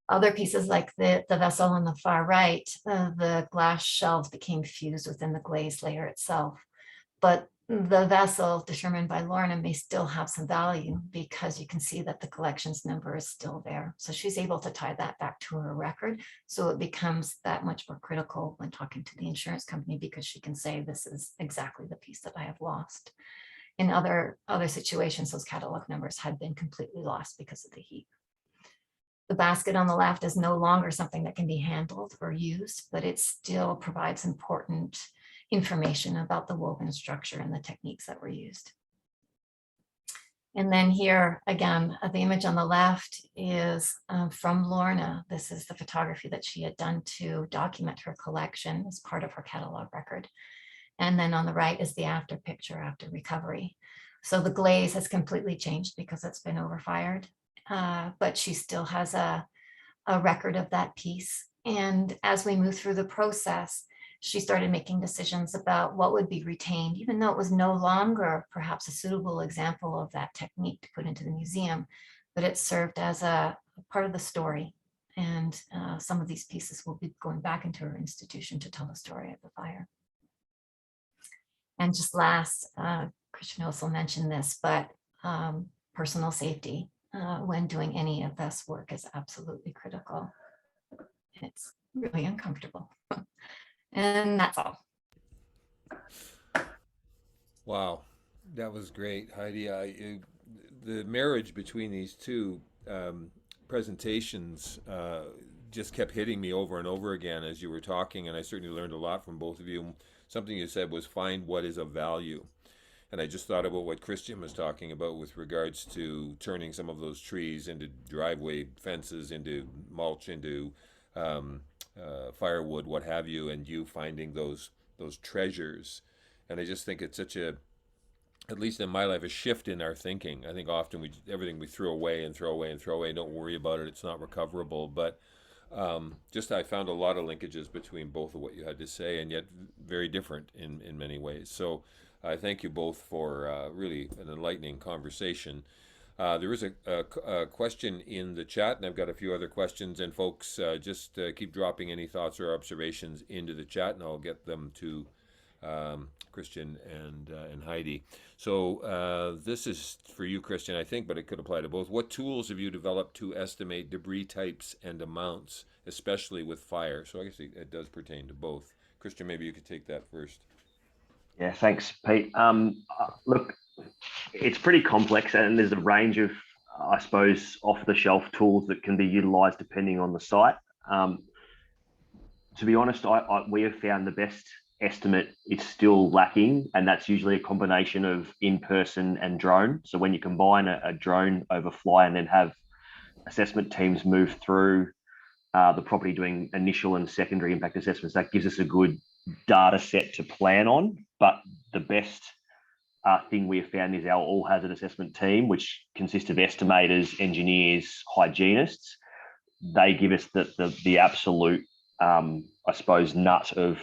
Other pieces like the vessel on the far right, the glass shelves became fused within the glaze layer itself. But the vessel determined by Lorna may still have some value, because you can see that the collections number is still there. So she's able to tie that back to her record. So it becomes that much more critical when talking to the insurance company, because she can say, this is exactly the piece that I have lost. In other situations, those catalog numbers had been completely lost because of the heat. The basket on the left is no longer something that can be handled or used, but it still provides important information about the woven structure and the techniques that were used. And then here again, the image on the left is from Lorna. This is the photography that she had done to document her collection as part of her catalog record. And then on the right is the after picture after recovery. So the glaze has completely changed because it's been overfired, but she still has a record of that piece. And as we move through the process, she started making decisions about what would be retained, even though it was no longer perhaps a suitable example of that technique to put into the museum, but it served as a part of the story. And some of these pieces will be going back into her institution to tell the story of the fire. And just last, Christian also mentioned this, but personal safety when doing any of this work is absolutely critical. It's really uncomfortable. And that's all. Wow, that was great, Heidi. The marriage between these two presentations just kept hitting me over and over again as you were talking, and I certainly learned a lot from both of you. Something you said was find what is of value. And I just thought about what Christian was talking about with regards to turning some of those trees into driveway fences, into mulch, into firewood, what have you, and you finding those treasures. And I just think it's such a, at least in my life, a shift in our thinking. I think often everything we throw away and throw away and throw away, don't worry about it, it's not recoverable. But just I found a lot of linkages between both of what you had to say, and yet very different in many ways. So I thank you both for really an enlightening conversation. There is a question in the chat, and I've got a few other questions. And folks, just keep dropping any thoughts or observations into the chat, and I'll get them to Christian and Heidi. So this is for you, Christian, I think, but it could apply to both. What tools have you developed to estimate debris types and amounts, especially with fire? So I guess it does pertain to both. Christian, maybe you could take that first. Yeah, thanks, Pete. Look, it's pretty complex, and there's a range of, I suppose, off-the-shelf tools that can be utilised depending on the site. To be honest, we have found the best estimate is still lacking, and that's usually a combination of in-person and drone. So when you combine a drone over fly and then have assessment teams move through the property doing initial and secondary impact assessments, that gives us a good data set to plan on. But the best thing we have found is our all hazard assessment team, which consists of estimators, engineers, hygienists. They give us the absolute, I suppose, nut of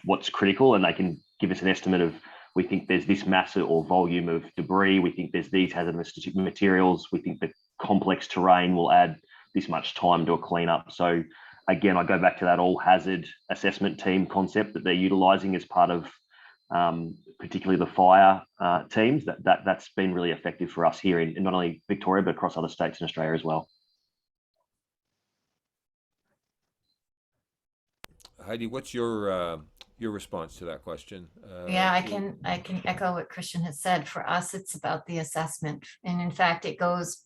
what's critical, and they can give us an estimate of, we think there's this mass or volume of debris, we think there's these hazardous materials, we think the complex terrain will add this much time to a cleanup. So again, I go back to that all hazard assessment team concept that they're utilising as part of particularly the fire teams. That's been really effective for us here in not only Victoria, but across other states in Australia as well. Heidi, what's your response to that question? Yeah, I can echo what Christian has said. For us, it's about the assessment, and in fact, it goes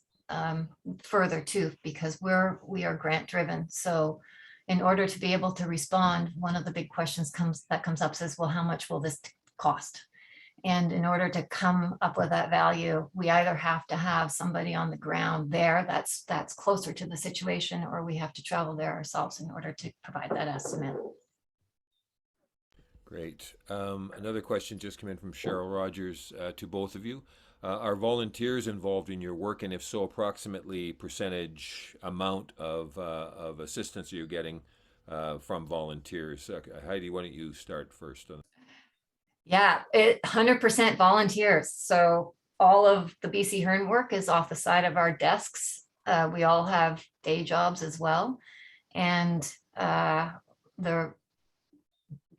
further too, because we are grant driven. So in order to be able to respond, one of the big questions that comes up is, well, how much will this cost? And in order to come up with that value, we either have to have somebody on the ground there that's closer to the situation, or we have to travel there ourselves in order to provide that estimate. Great. Another question just came in from Cheryl Rogers to both of you. Are volunteers involved in your work, and if so, approximately percentage amount of assistance you're getting from volunteers? Heidi, why don't you start first? Yeah, 100% volunteers. So all of the BC Hearn work is off the side of our desks. We all have day jobs as well, and the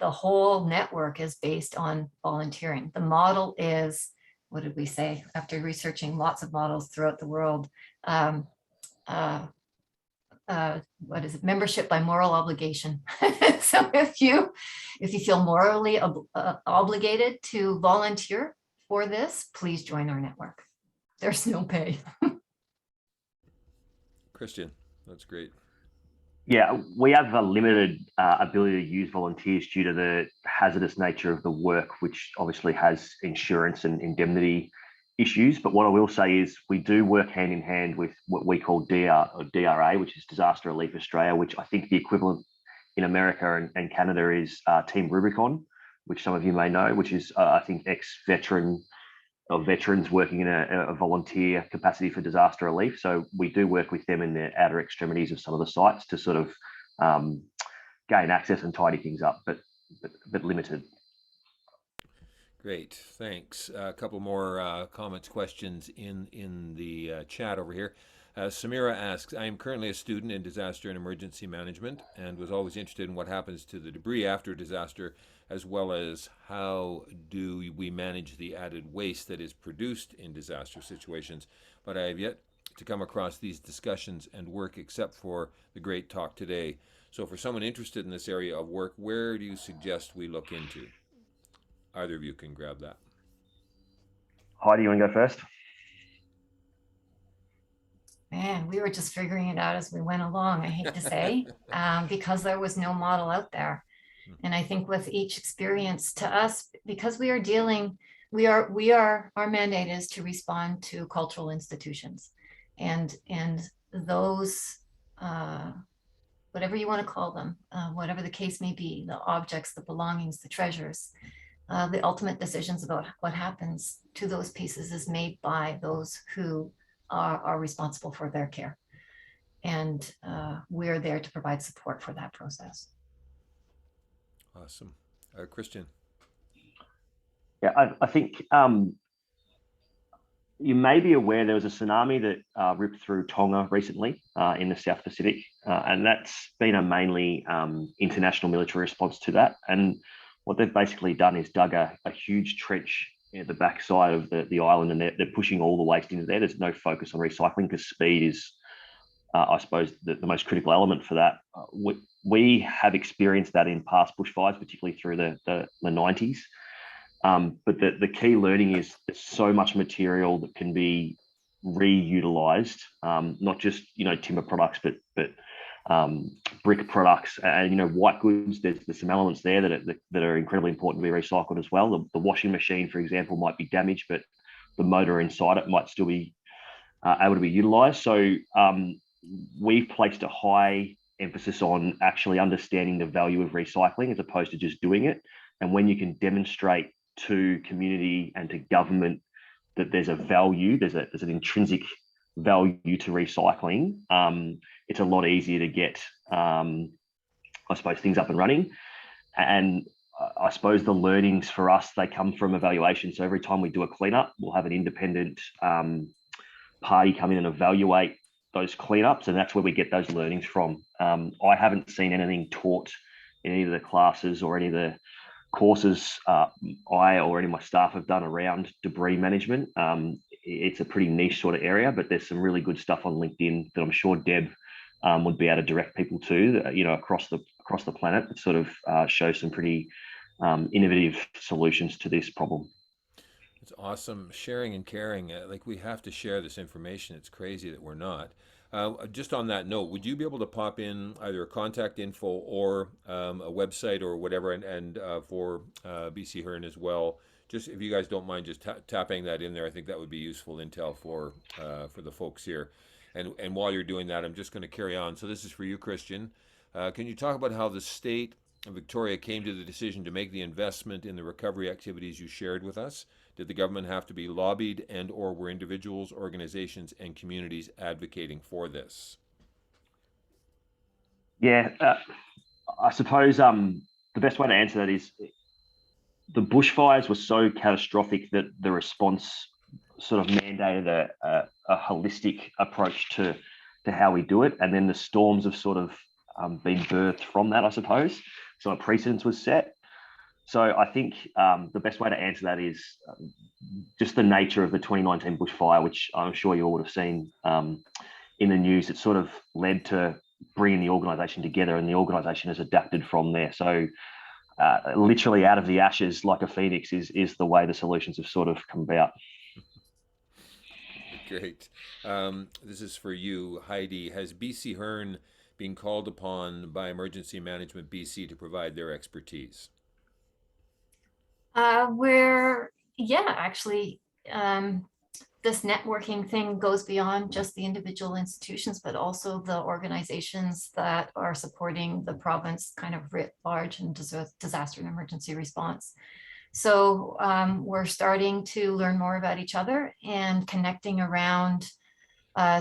whole network is based on volunteering. The model is, what did we say? After researching lots of models throughout the world, what is it? Membership by moral obligation. So if you feel morally obligated to volunteer for this, please join our network. There's no pay. Christian, that's great. Yeah, we have a limited ability to use volunteers due to the hazardous nature of the work, which obviously has insurance and indemnity issues. But what I will say is we do work hand in hand with what we call DRA, which is Disaster Relief Australia, which I think the equivalent in America and Canada is Team Rubicon, which some of you may know, which is, I think, ex-veteran of veterans working in a volunteer capacity for disaster relief. So we do work with them in the outer extremities of some of the sites to sort of gain access and tidy things up, but limited. Great, thanks. A couple more comments, questions in the chat over here. Samira asks, I am currently a student in disaster and emergency management and was always interested in what happens to the debris after disaster, as well as how do we manage the added waste that is produced in disaster situations. But I have yet to come across these discussions and work except for the great talk today. So for someone interested in this area of work, where do you suggest we look into? Either of you can grab that. Heidi, you want to go first? Man, we were just figuring it out as we went along, I hate to say, because there was no model out there. And I think with each experience to us, because we are dealing, our mandate is to respond to cultural institutions and those, whatever you want to call them, whatever the case may be, the objects, the belongings, the treasures, the ultimate decisions about what happens to those pieces is made by those who are responsible for their care. And we're there to provide support for that process. Awesome. Christian. Yeah, I think you may be aware there was a tsunami that ripped through Tonga recently in the South Pacific, and that's been a mainly international military response to that. And what they've basically done is dug a huge trench at the backside of the island, and they're pushing all the waste into there. There's no focus on recycling because speed is, I suppose, the most critical element for that. We have experienced that in past bushfires, particularly through the 90s. But the key learning is there's so much material that can be reutilized, not just timber products, but brick products and white goods. There's some elements there that are incredibly important to be recycled as well. The washing machine, for example, might be damaged, but the motor inside it might still be able to be utilized. So we've placed a high emphasis on actually understanding the value of recycling as opposed to just doing it. And when you can demonstrate to community and to government that there's a value, there's an intrinsic value to recycling, it's a lot easier to get, I suppose, things up and running. And I suppose the learnings for us, they come from evaluation. So every time we do a cleanup, we'll have an independent party come in and evaluate those cleanups, and that's where we get those learnings from. I haven't seen anything taught in any of the classes or any of the courses I or any of my staff have done around debris management. It's a pretty niche sort of area, but there's some really good stuff on LinkedIn that I'm sure Deb would be able to direct people to, across the planet, that sort of show some pretty innovative solutions to this problem. It's awesome. Sharing and caring. Like, we have to share this information. It's crazy that we're not. Just on that note, would you be able to pop in either a contact info or a website or whatever, and for BC Hearn as well? Just if you guys don't mind just tapping that in there, I think that would be useful intel for the folks here. And while you're doing that, I'm just going to carry on. So this is for you, Christian. Can you talk about how the state of Victoria came to the decision to make the investment in the recovery activities you shared with us? Did the government have to be lobbied, and or were individuals, organizations, and communities advocating for this? Yeah, I suppose the best way to answer that is the bushfires were so catastrophic that the response sort of mandated a holistic approach to how we do it. And then the storms have sort of been birthed from that, I suppose. So a precedence was set. So I think the best way to answer that is just the nature of the 2019 bushfire, which I'm sure you all would have seen in the news. It sort of led to bringing the organisation together, and the organisation has adapted from there. So literally out of the ashes, like a phoenix, is the way the solutions have sort of come about. Great. This is for you, Heidi. Has BC Hearn been called upon by Emergency Management BC to provide their expertise? Actually, this networking thing goes beyond just the individual institutions, but also the organizations that are supporting the province kind of writ large in disaster and emergency response. So we're starting to learn more about each other and connecting around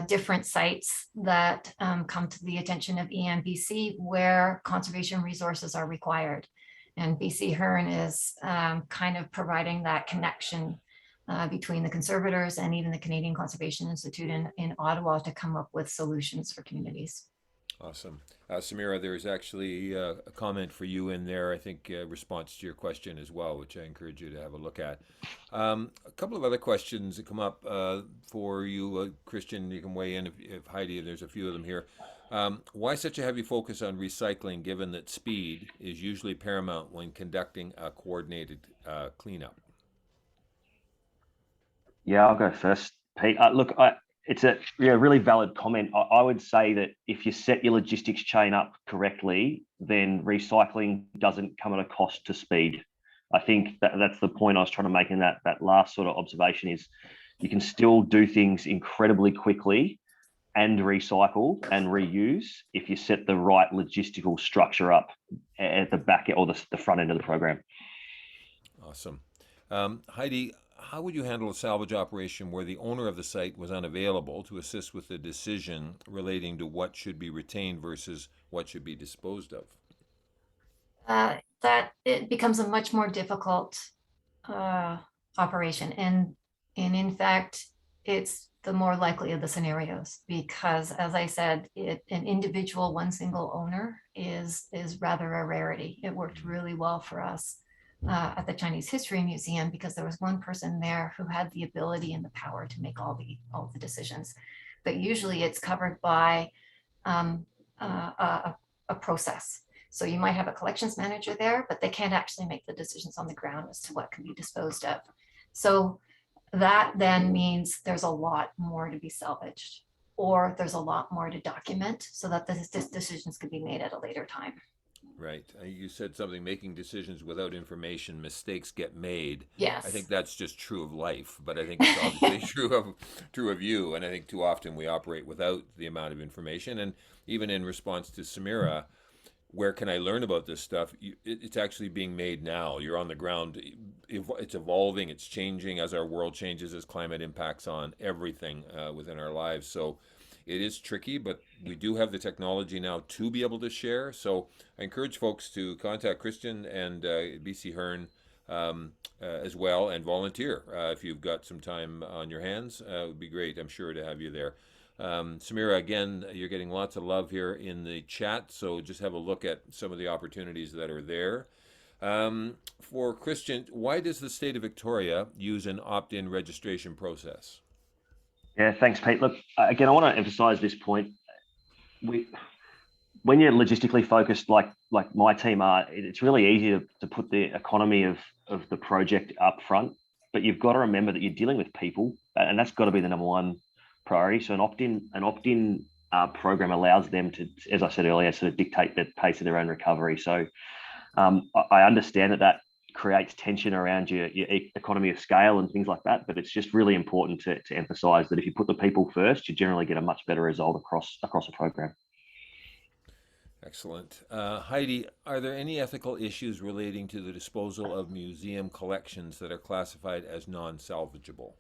different sites that come to the attention of EMBC where conservation resources are required. And BC Hearn is kind of providing that connection between the conservators and even the Canadian Conservation Institute in Ottawa to come up with solutions for communities. Awesome. Samira, there's actually a comment for you in there, I think, response to your question as well, which I encourage you to have a look at. A couple of other questions that come up for you, Christian, you can weigh in if Heidi, there's a few of them here. Why such a heavy focus on recycling given that speed is usually paramount when conducting a coordinated cleanup? Yeah, I'll go first, Pete. Look, it's a really valid comment. I would say that if you set your logistics chain up correctly, then recycling doesn't come at a cost to speed. I think that's the point I was trying to make in that last sort of observation is you can still do things incredibly quickly and recycle and reuse if you set the right logistical structure up at the back or the front end of the program. Awesome. Heidi, how would you handle a salvage operation where the owner of the site was unavailable to assist with the decision relating to what should be retained versus what should be disposed of? That it becomes a much more difficult operation. And in fact, it's the more likely of the scenarios because, as I said, an individual, one single owner is rather a rarity. It worked really well for us at the Chinese History Museum because there was one person there who had the ability and the power to make all the decisions. But usually it's covered by a process. So you might have a collections manager there, but they can't actually make the decisions on the ground as to what can be disposed of. So that then means there's a lot more to be salvaged, or there's a lot more to document so that the decisions could be made at a later time. Right. You said something, making decisions without information, mistakes get made. Yes. I think that's just true of life, but I think it's obviously true of you. And I think too often we operate without the amount of information. And even in response to Samira, where can I learn about this stuff? It's actually being made now. You're on the ground. It's evolving. It's changing as our world changes, as climate impacts on everything within our lives. So it is tricky, but we do have the technology now to be able to share. So I encourage folks to contact Christian and BC Hearn as well and volunteer if you've got some time on your hands. It would be great, I'm sure, to have you there. Samira, again, you're getting lots of love here in the chat, so just have a look at some of the opportunities that are there. For Christian, why does the state of Victoria use an opt-in registration process? Yeah, thanks, Pete. Look, again, I want to emphasize this point. When you're logistically focused like my team are, it's really easy to put the economy of the project up front, but you've got to remember that you're dealing with people, and that's got to be the number one priority. So an opt-in program allows them to, as I said earlier, sort of dictate the pace of their own recovery. So I understand that creates tension around your economy of scale and things like that, but it's just really important to emphasize that if you put the people first, you generally get a much better result across a program. Excellent. Heidi, are there any ethical issues relating to the disposal of museum collections that are classified as non-salvageable?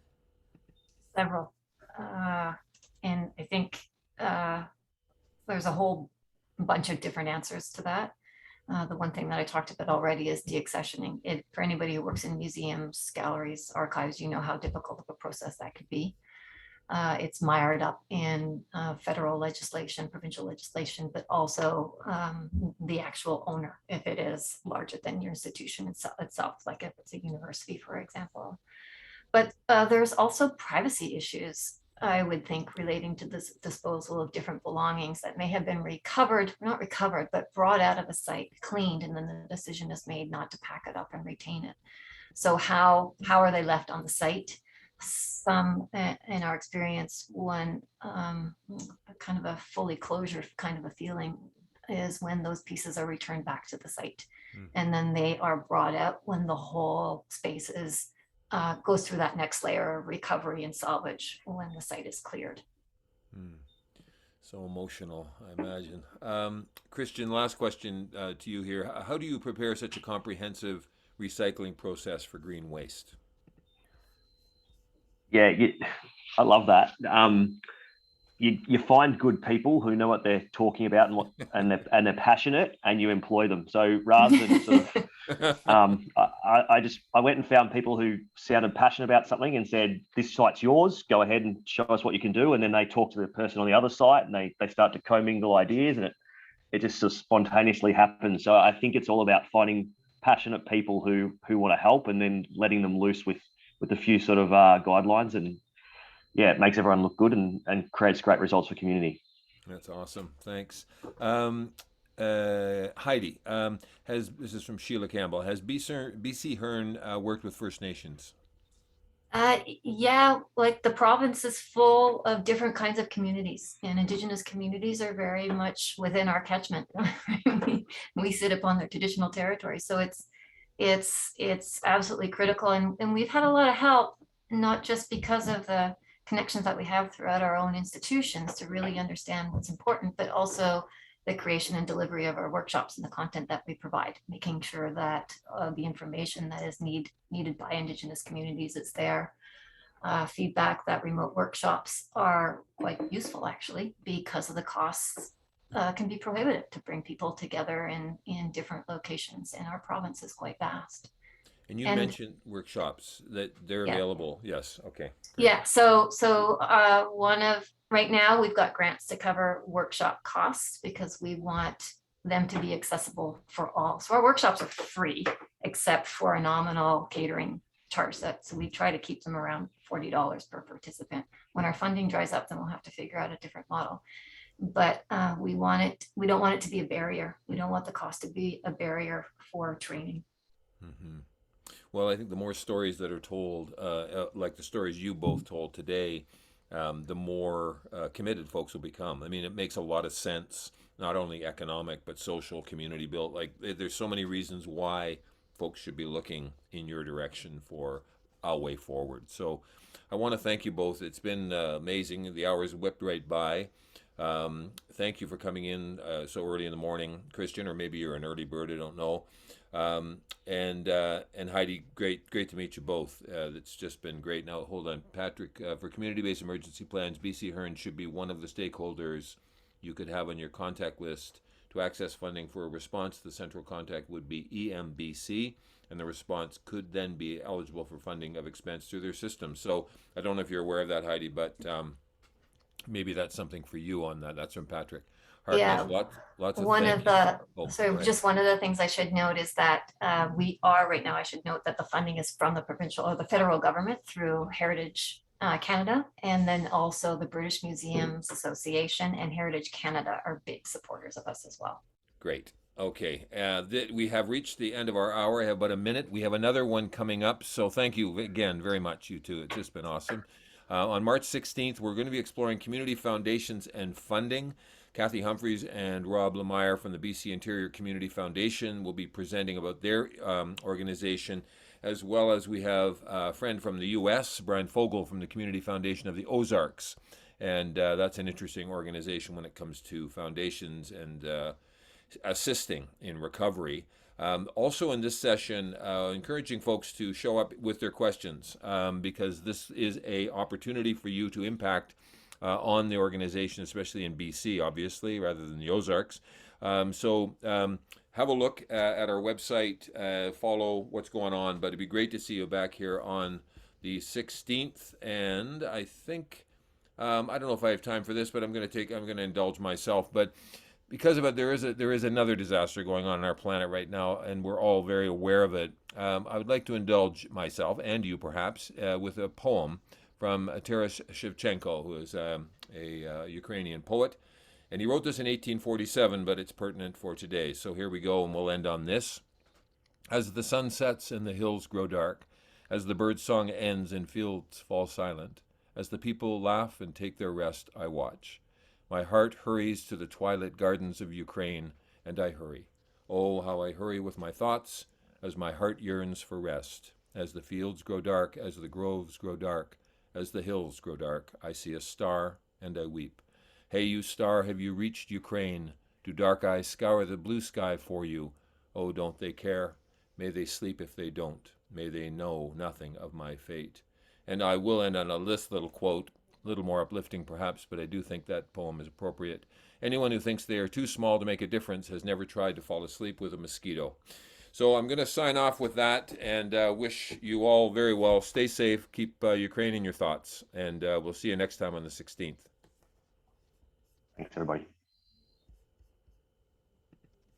Several. And I think there's a whole bunch of different answers to that. The one thing that I talked about already is deaccessioning. For anybody who works in museums, galleries, archives, you know how difficult of a process that could be. It's mired up in federal legislation, provincial legislation, but also the actual owner, if it is larger than your institution itself, like if it's a university, for example. But there's also privacy issues, I would think, relating to this disposal of different belongings that may have been not recovered, but brought out of a site, cleaned, and then the decision is made not to pack it up and retain it. So how are they left on the site? Some, in our experience, one kind of a fully closure kind of a feeling is when those pieces are returned back to the site. And then they are brought out when the whole space is goes through that next layer of recovery and salvage when the site is cleared. So emotional, I imagine. Christian, last question to you here. How do you prepare such a comprehensive recycling process for green waste. Yeah, I love that. You find good people who know what they're talking about and they're passionate, and you employ them. So rather than sort of, I went and found people who sounded passionate about something and said, "This site's yours. Go ahead and show us what you can do." And then they talk to the person on the other site, and they start to commingle ideas, and it just sort of spontaneously happens. So I think it's all about finding passionate people who want to help, and then letting them loose with a few sort of guidelines, and yeah, it makes everyone look good and creates great results for community. That's awesome. Thanks. Heidi, this is from Sheila Campbell. Has BC Hearn worked with First Nations? Yeah, like the province is full of different kinds of communities, and Indigenous communities are very much within our catchment. we sit upon their traditional territory, so it's absolutely critical, and we've had a lot of help, not just because of the connections that we have throughout our own institutions to really understand what's important, but also the creation and delivery of our workshops and the content that we provide, making sure that the information that is needed by Indigenous communities is there. Feedback that remote workshops are quite useful, actually, because of the costs can be prohibitive to bring people together in different locations, and our province is quite vast. And you mentioned workshops that they're available. Yes. Okay. Great. Yeah. So right now we've got grants to cover workshop costs because we want them to be accessible for all. So our workshops are free except for a nominal catering charge. So we try to keep them around $40 per participant. When our funding dries up, then we'll have to figure out a different model. But we don't want it to be a barrier. We don't want the cost to be a barrier for training. Mm-hmm. Well, I think the more stories that are told, like the stories you both told today, the more committed folks will become. I mean, it makes a lot of sense, not only economic, but social, community built. Like, there's so many reasons why folks should be looking in your direction for a way forward. So I want to thank you both. It's been amazing. The hours whipped right by. Thank you for coming in so early in the morning, Christian, or maybe you're an early bird, I don't know. And Heidi, great to meet you both. It's just been great. Now, hold on, Patrick. For community-based emergency plans, BC Hearn should be one of the stakeholders you could have on your contact list to access funding for a response. The central contact would be EMBC, and the response could then be eligible for funding of expense through their system. So I don't know if you're aware of that, Heidi, but maybe that's something for you on that. That's from Patrick. Yeah, lots of one of the just one of the things I should note is that we are right now. I should note that the funding is from the provincial or the federal government through Heritage Canada, and then also the British Museums Association and Heritage Canada are big supporters of us as well. Great. Okay, we have reached the end of our hour. I have about a minute. We have another one coming up. So thank you again very much, you two. It's just been awesome. On March 16th, we're going to be exploring community foundations and funding. Kathy Humphreys and Rob Lemire from the BC Interior Community Foundation will be presenting about their organization, as well as we have a friend from the U.S., Brian Fogel from the Community Foundation of the Ozarks. And that's an interesting organization when it comes to foundations and assisting in recovery. Also in this session, encouraging folks to show up with their questions because this is an opportunity for you to impact on the organization, especially in BC, obviously, rather than the Ozarks. So have a look at our website, follow what's going on, but it'd be great to see you back here on the 16th. And I think, I don't know if I have time for this, but I'm going to indulge myself. But because of it, there is another disaster going on our planet right now, and we're all very aware of it. I would like to indulge myself, and you perhaps, with a poem from Taras Shevchenko, who is a Ukrainian poet. And he wrote this in 1847, but it's pertinent for today. So here we go, and we'll end on this. As the sun sets and the hills grow dark, as the bird song ends and fields fall silent, as the people laugh and take their rest, I watch. My heart hurries to the twilit gardens of Ukraine, and I hurry. Oh, how I hurry with my thoughts, as my heart yearns for rest. As the fields grow dark, as the groves grow dark, as the hills grow dark, I see a star, and I weep. Hey, you star, have you reached Ukraine? Do dark eyes scour the blue sky for you? Oh, don't they care? May they sleep if they don't. May they know nothing of my fate. And I will end on a little quote, a little more uplifting perhaps, but I do think that poem is appropriate. Anyone who thinks they are too small to make a difference has never tried to fall asleep with a mosquito. So I'm going to sign off with that and wish you all very well. Stay safe. Keep Ukraine in your thoughts. And we'll see you next time on the 16th. Thanks, everybody.